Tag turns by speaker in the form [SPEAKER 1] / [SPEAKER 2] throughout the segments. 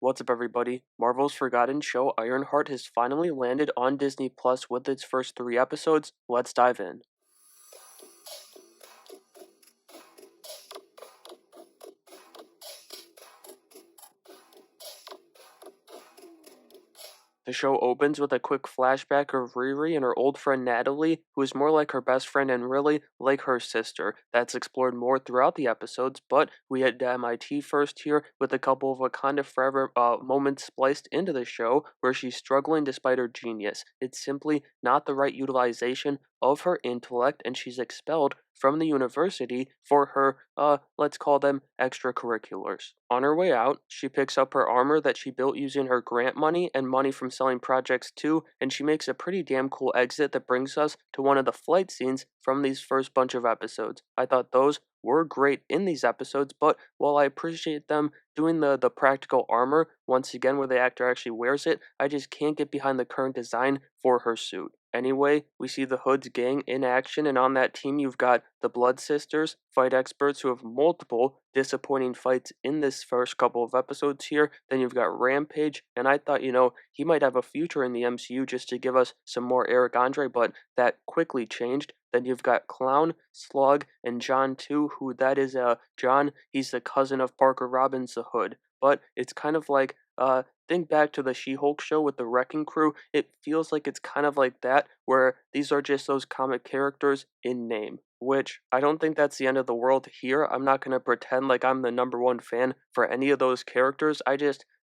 [SPEAKER 1] What's up, everybody? Marvel's forgotten show Ironheart has finally landed on Disney Plus with its first 3 episodes. Let's dive in. The show opens with a quick flashback of Riri and her old friend Natalie, who is more like her best friend and really like her sister. That's explored more throughout the episodes, but we head to MIT first here with a couple of Wakanda Forever moments spliced into the show where she's struggling despite her genius. It's simply not the right utilization of her intellect, and she's expelled from the university for her, let's call them extracurriculars. On her way out, she picks up her armor that she built using her grant money and money from selling projects too, and she makes a pretty damn cool exit that brings us to one of the flight scenes from these first bunch of episodes. I thought those were great in these episodes, but while I appreciate them doing the practical armor once again where the actor actually wears it, I just can't get behind the current design for her suit. Anyway, we see the Hood's gang in action, and on that team you've got the Blood Sisters, fight experts who have multiple disappointing fights in this first couple of episodes here. Then you've got Rampage, and I thought, he might have a future in the MCU just to give us some more Eric Andre, but that quickly changed. Then you've got Clown, Slug, and John too, who that is John, he's the cousin of Parker Robbins the Hood. But it's kind of like think back to the She-Hulk show with the Wrecking Crew. It feels like it's kind of like that, where these are just those comic characters in name. Which I don't think that's the end of the world here. I'm not gonna pretend like I'm the #1 fan for any of those characters.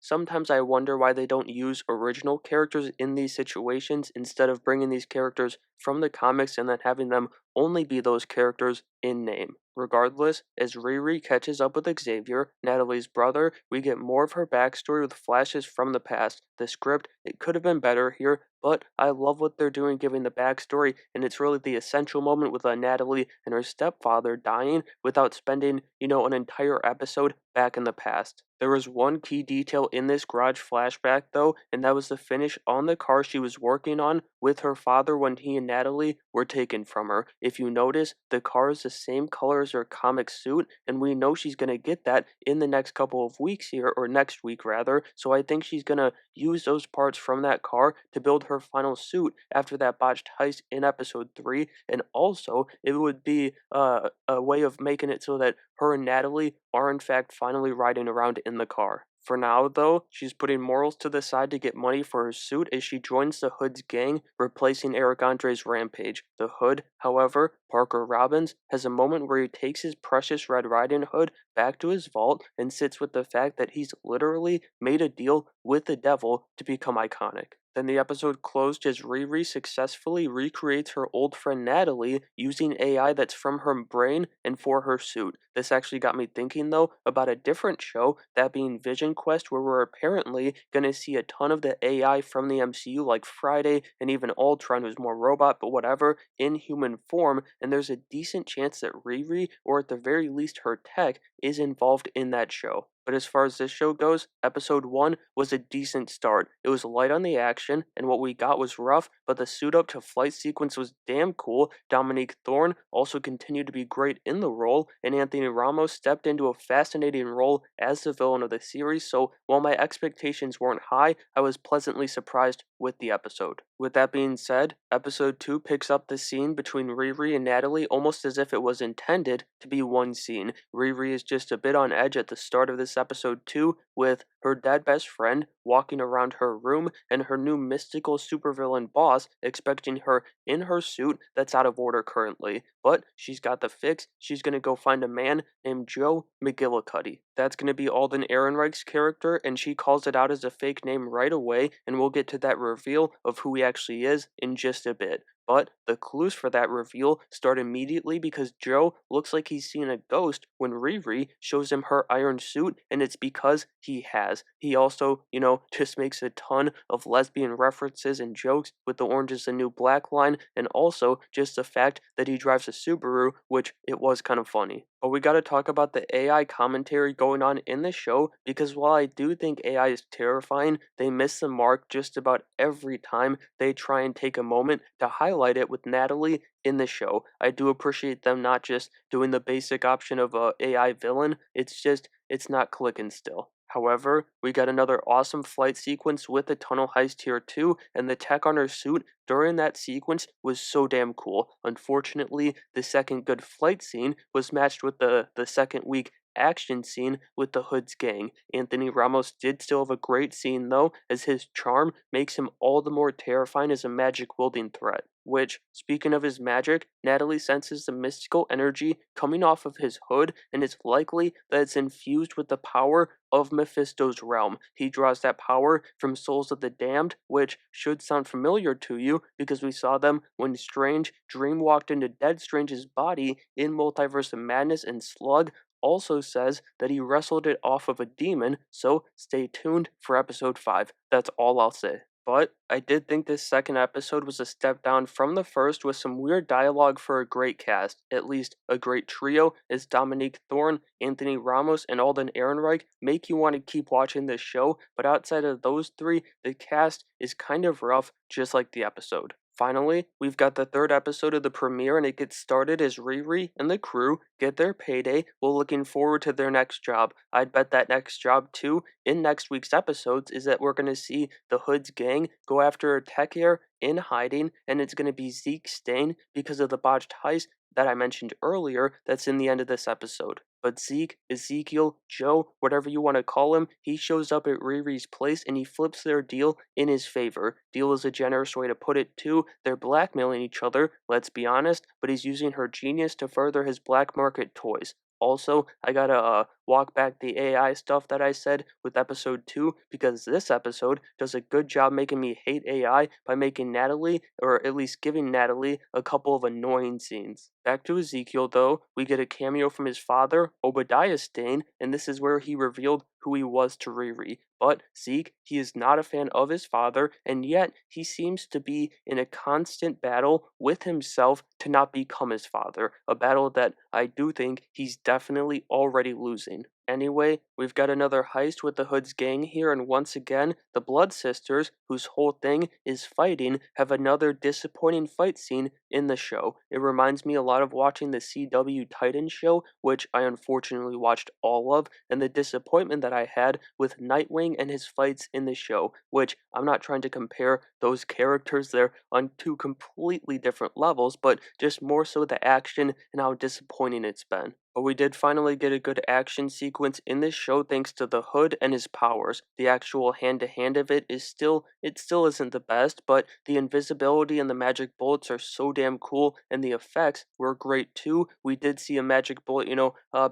[SPEAKER 1] Sometimes I wonder why they don't use original characters in these situations instead of bringing these characters from the comics and then having them only be those characters in name. Regardless, as Riri catches up with Xavier, Natalie's brother, we get more of her backstory with flashes from the past. The script, it could have been better here, but I love what they're doing giving the backstory, and it's really the essential moment with Natalie and her stepfather dying without spending, an entire episode back in the past. There was one key detail in this garage flashback, though, and that was the finish on the car she was working on with her father when he and Natalie were taken from her. If you notice, the car is the same color as her comic suit, and we know she's going to get that in the next couple of weeks here, or next week rather, so I think she's going to use those parts from that car to build her final suit after that botched heist in episode 3, and also it would be a way of making it so that her and Natalie are in fact finally riding around in the car. For now, though, she's putting morals to the side to get money for her suit as she joins the Hood's gang, replacing Eric Andre's Rampage. The Hood, however, Parker Robbins, has a moment where he takes his precious Red Riding Hood back to his vault and sits with the fact that he's literally made a deal with the devil to become iconic. Then the episode closed as Riri successfully recreates her old friend Natalie using AI that's from her brain and for her suit. This actually got me thinking, though, about a different show, that being Vision Quest, where we're apparently going to see a ton of the AI from the MCU, like Friday and even Ultron, who's more robot, but whatever, in human form, and there's a decent chance that Riri, or at the very least her tech, is involved in that show. But as far as this show goes, episode 1 was a decent start. It was light on the action, and what we got was rough, but the suit up to flight sequence was damn cool. Dominique Thorne also continued to be great in the role, and Anthony Ramos stepped into a fascinating role as the villain of the series, so while my expectations weren't high, I was pleasantly surprised with the episode. With that being said, episode 2 picks up the scene between Riri and Natalie almost as if it was intended to be one scene. Riri is just a bit on edge at the start of this episode 2 with her dead best friend walking around her room and her new mystical supervillain boss expecting her in her suit that's out of order currently. But she's got the fix. She's going to go find a man named Joe McGillicuddy. That's going to be Alden Ehrenreich's character, and she calls it out as a fake name right away, and we'll get to that reveal of who he actually is in just a bit. But the clues for that reveal start immediately because Joe looks like he's seen a ghost when Riri shows him her iron suit, and it's because he has. He also, just makes a ton of lesbian references and jokes with the Orange is the New Black line, and also just the fact that he drives a Subaru, which it was kind of funny. But we gotta talk about the AI commentary going on in the show, because while I do think AI is terrifying, they miss the mark just about every time they try and take a moment to highlight it with Natalie in the show. I do appreciate them not just doing the basic option of a AI villain, it's not clicking still. However, we got another awesome flight sequence with the tunnel heist here too, and the tech on her suit during that sequence was so damn cool. Unfortunately, the second good flight scene was matched with the second weak action scene with the Hood's gang. Anthony Ramos did still have a great scene though, as his charm makes him all the more terrifying as a magic wielding threat. Which, speaking of his magic, Natalie senses the mystical energy coming off of his hood, and it's likely that it's infused with the power of Mephisto's realm. He draws that power from Souls of the Damned, which should sound familiar to you because we saw them when Strange dreamwalked into Dead Strange's body in Multiverse of Madness, and Slug also says that he wrestled it off of a demon, so stay tuned for episode 5. That's all I'll say. But I did think this second episode was a step down from the first with some weird dialogue for a great cast, at least a great trio as Dominique Thorne, Anthony Ramos, and Alden Ehrenreich make you want to keep watching this show, but outside of those three, the cast is kind of rough, just like the episode. Finally, we've got the third episode of the premiere, and it gets started as Riri and the crew get their payday while looking forward to their next job. I'd bet that next job, too, in next week's episodes, is that we're going to see the Hood's gang go after a tech heir in hiding, and it's going to be Zeke Stane because of the botched heist that I mentioned earlier that's in the end of this episode. But Zeke, Ezekiel, Joe, whatever you want to call him, he shows up at Riri's place and he flips their deal in his favor. Deal is a generous way to put it too. They're blackmailing each other, let's be honest, but he's using her genius to further his black market toys. Also, I gotta walk back the AI stuff that I said with episode 2 because this episode does a good job making me hate AI by making Natalie, or at least giving Natalie, a couple of annoying scenes. Back to Ezekiel though, we get a cameo from his father, Obadiah Stane, and this is where he revealed who he was to Riri. But Zeke, he is not a fan of his father, and yet he seems to be in a constant battle with himself to not become his father, a battle that I do think he's definitely already losing. Anyway, we've got another heist with the Hood's gang here, and once again, the Blood Sisters, whose whole thing is fighting, have another disappointing fight scene in the show. It reminds me a lot of watching the CW Titan show, which I unfortunately watched all of, and the disappointment that I had with Nightwing and his fights in the show, which I'm not trying to compare those characters, they're on two completely different levels, but just more so the action and how disappointing it's been. But we did finally get a good action sequence in this show thanks to the Hood and his powers. The actual hand-to-hand of it still isn't the best, but the invisibility and the magic bullets are so damn cool, and the effects were great too. We did see a magic bullet,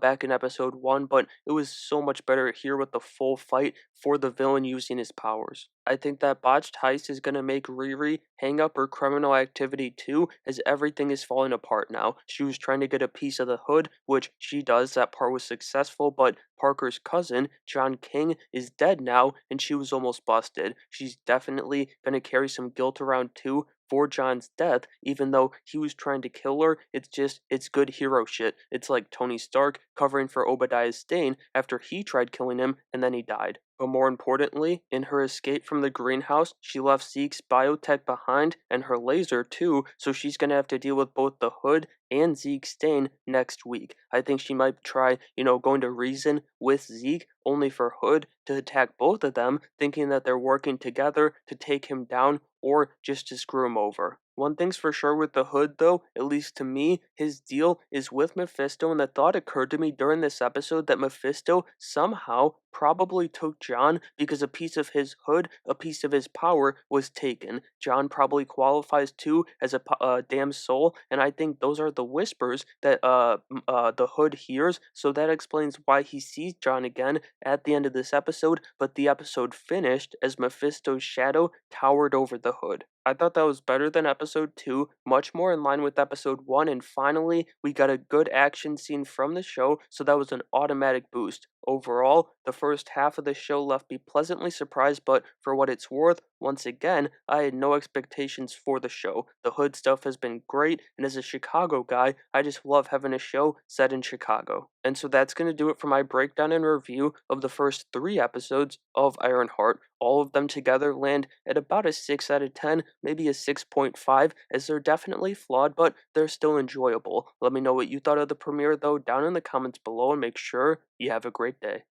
[SPEAKER 1] back in episode 1, but it was so much better here with the full fight for the villain using his powers. I think that botched heist is going to make Riri hang up her criminal activity too, as everything is falling apart now. She was trying to get a piece of the Hood, which she does, that part was successful, but Parker's cousin, John King, is dead now, and she was almost busted. She's definitely going to carry some guilt around too for John's death, even though he was trying to kill her. It's good hero shit. It's like Tony Stark covering for Obadiah Stane after he tried killing him and then he died. But more importantly, in her escape from the greenhouse, she left Zeke's biotech behind and her laser too, so she's gonna have to deal with both the Hood and Zeke Stane next week. I think she might try, going to reason with Zeke, only for Hood to attack both of them, thinking that they're working together to take him down or just to screw him over. One thing's for sure with the Hood, though, at least to me, his deal is with Mephisto, and the thought occurred to me during this episode that Mephisto somehow probably took John because a piece of his hood, a piece of his power, was taken. John probably qualifies too as a damn soul, and I think those are the whispers that the Hood hears, so that explains why he sees John again at the end of this episode, but the episode finished as Mephisto's shadow towered over the Hood. I thought that was better than episode 2, much more in line with episode 1, and finally, we got a good action scene from the show, so that was an automatic boost. Overall, the first half of the show left me pleasantly surprised, but for what it's worth, once again, I had no expectations for the show. The Hood stuff has been great, and as a Chicago guy, I just love having a show set in Chicago. And so that's going to do it for my breakdown and review of the first 3 episodes of Ironheart. All of them together land at about a 6 out of 10, maybe a 6.5, as they're definitely flawed, but they're still enjoyable. Let me know what you thought of the premiere, though, down in the comments below, and make sure you have a great day.